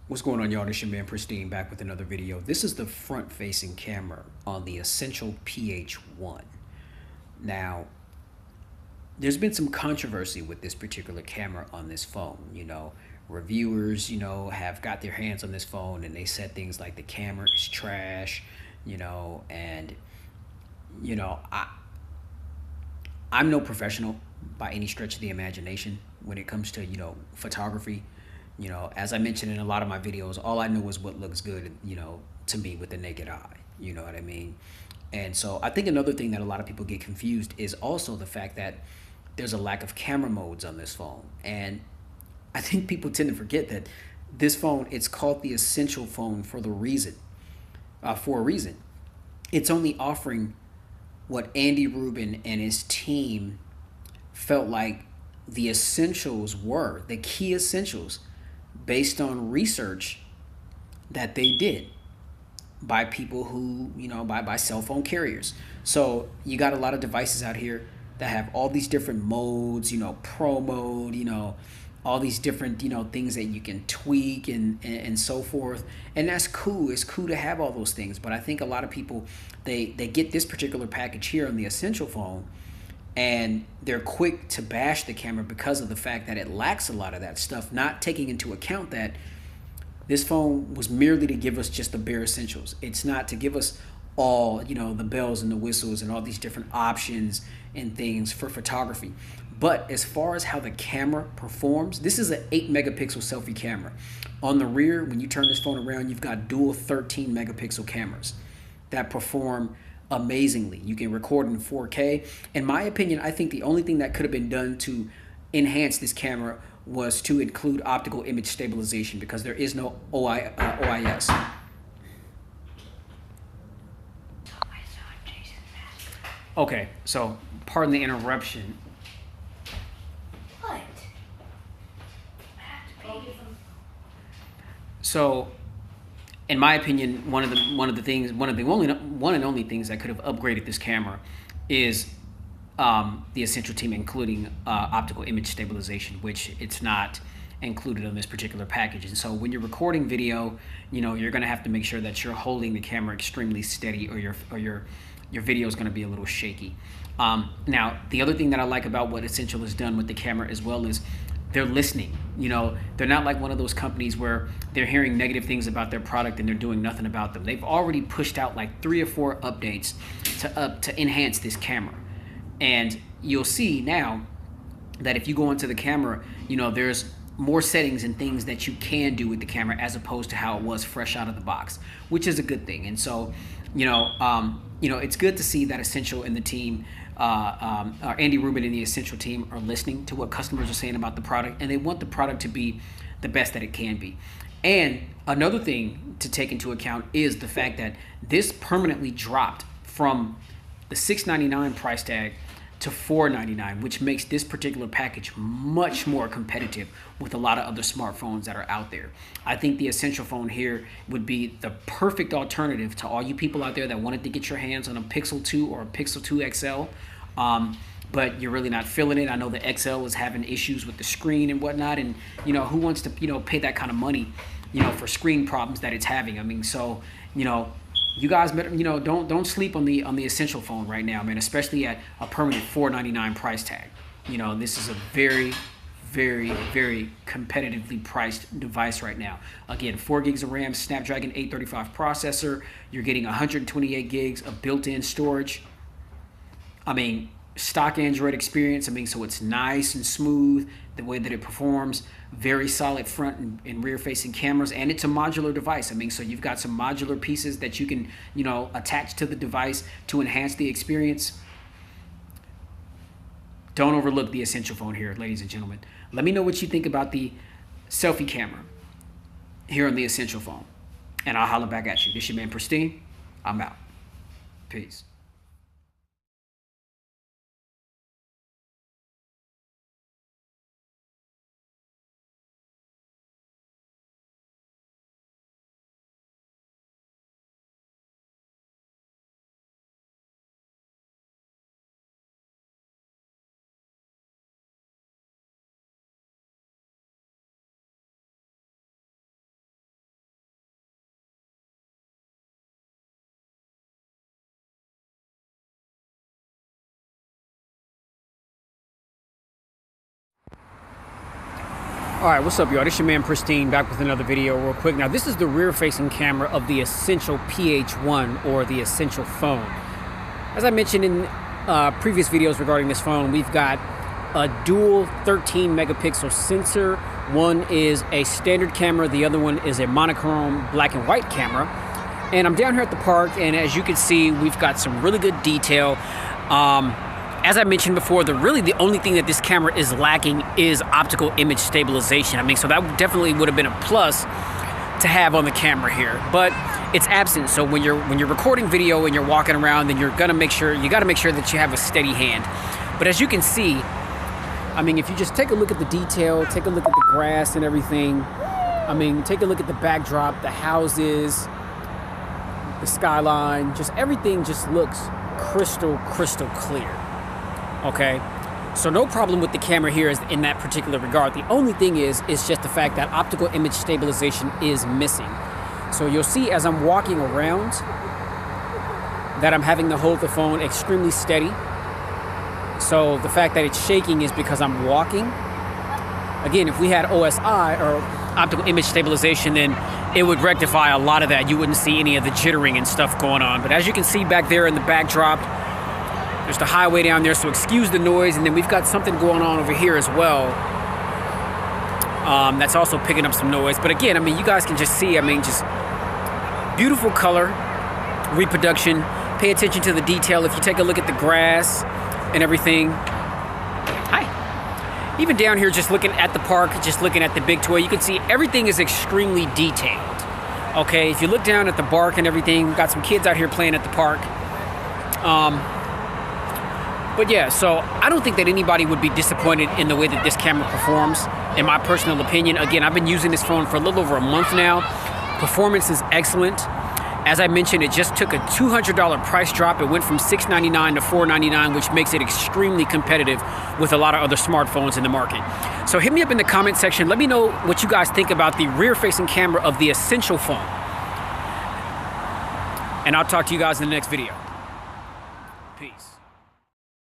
What's going on, y'all? This your man Pristine back with another video. This is the front-facing camera on the Essential PH1. Now, there's been some controversy with this particular camera on this phone. Reviewers, have got their hands on this phone and they said things like the camera is trash, and you know, I I'm no professional by any stretch of the imagination when it comes to, photography. As I mentioned in a lot of my videos, all I know is what looks good, to me with the naked eye. You know what I mean? And so I think another thing that a lot of people get confused is also the fact that there's a lack of camera modes on this phone. And I think people tend to forget that this phone, it's called the Essential phone for a reason. It's only offering what Andy Rubin and his team felt like the essentials were, the key essentials, based on research that they did by people who, by cell phone carriers. So you got a lot of devices out here that have all these different modes, pro mode, all these different, things that you can tweak and so forth. And that's cool. It's cool to have all those things. But I think a lot of people, they get this particular package here on the Essential phone and they're quick to bash the camera because of the fact that it lacks a lot of that stuff, not taking into account that this phone was merely to give us just the bare essentials. It's not to give us all, the bells and the whistles and all these different options and things for photography. But as far as how the camera performs, this is an 8 megapixel selfie camera. On the rear, when you turn this phone around, you've got dual 13 megapixel cameras that perform amazingly. You can record in 4K. In my opinion, I think the only thing that could have been done to enhance this camera was to include optical image stabilization, because there is no OIS. Okay, so pardon the interruption. What? So, in my opinion, one of the one and only things that could have upgraded this camera is the Essential team including optical image stabilization, which it's not included on this particular package. And so when you're recording video, you're going to have to make sure that you're holding the camera extremely steady, or your video is going to be a little shaky. Now, the other thing that I like about what Essential has done with the camera as well is they're listening. They're not like one of those companies where they're hearing negative things about their product and they're doing nothing about them. They've already pushed out like 3 or 4 updates to enhance this camera. And you'll see now that if you go into the camera, there's more settings and things that you can do with the camera as opposed to how it was fresh out of the box, which is a good thing. And so, it's good to see that Essential and the team, Andy Rubin and the Essential team, are listening to what customers are saying about the product, and they want the product to be the best that it can be. And another thing to take into account is the fact that this permanently dropped from the $699 price tag to $499, which makes this particular package much more competitive with a lot of other smartphones that are out there. I think the Essential phone here would be the perfect alternative to all you people out there that wanted to get your hands on a Pixel 2 or a Pixel 2 XL, but you're really not feeling it. I know the XL is having issues with the screen and whatnot, and who wants to pay that kind of money for screen problems that it's having. I mean, so you guys better, don't sleep on the Essential phone right now, man, especially at a permanent $499 price tag. This is a very, very, very competitively priced device right now. Again, 4 gigs of RAM, Snapdragon 835 processor. You're getting 128 gigs of built-in storage. I mean, stock Android experience. I mean, so it's nice and smooth the way that it performs. Very solid front and rear facing cameras, and it's a modular device. I mean, so you've got some modular pieces that you can, attach to the device to enhance the experience. Don't overlook the Essential phone here, ladies and gentlemen. Let me know what you think about the selfie camera here on the Essential phone, and I'll holler back at you. This your man Pristine. I'm out. Peace. Alright, what's up, y'all? This your man Pristine, back with another video real quick. Now, this is the rear-facing camera of the Essential PH1, or the Essential phone. As I mentioned in previous videos regarding this phone, we've got a dual 13 megapixel sensor. One is a standard camera, the other one is a monochrome black and white camera. And I'm down here at the park, and as you can see, we've got some really good detail. As I mentioned before, the only thing that this camera is lacking is optical image stabilization. I mean, so that definitely would have been a plus to have on the camera here, but it's absent. So when you're recording video and you're walking around, then you got to make sure that you have a steady hand. But as you can see, I mean, if you just take a look at the detail, take a look at the grass and everything. I mean, take a look at the backdrop, the houses, the skyline, just everything just looks crystal clear. Okay, so no problem with the camera here is in that particular regard. The only thing is just the fact that optical image stabilization is missing. So you'll see as I'm walking around that I'm having to hold the phone extremely steady. So the fact that it's shaking is because I'm walking. Again, if we had OSI, or optical image stabilization, then it would rectify a lot of that. You wouldn't see any of the jittering and stuff going on. But as you can see back there in the backdrop, there's the highway down there, so excuse the noise. And then we've got something going on over here as well. That's also picking up some noise. But again, I mean, you guys can just see, I mean, just beautiful color, reproduction. Pay attention to the detail. If you take a look at the grass and everything. Hi. Even down here, just looking at the park, just looking at the big toy, you can see everything is extremely detailed. Okay, if you look down at the bark and everything, we've got some kids out here playing at the park. But yeah, so I don't think that anybody would be disappointed in the way that this camera performs, in my personal opinion. Again, I've been using this phone for a little over a month now. Performance is excellent. As I mentioned, it just took a $200 price drop. It went from $699 to $499, which makes it extremely competitive with a lot of other smartphones in the market. So hit me up in the comment section. Let me know what you guys think about the rear-facing camera of the Essential phone. And I'll talk to you guys in the next video. Peace.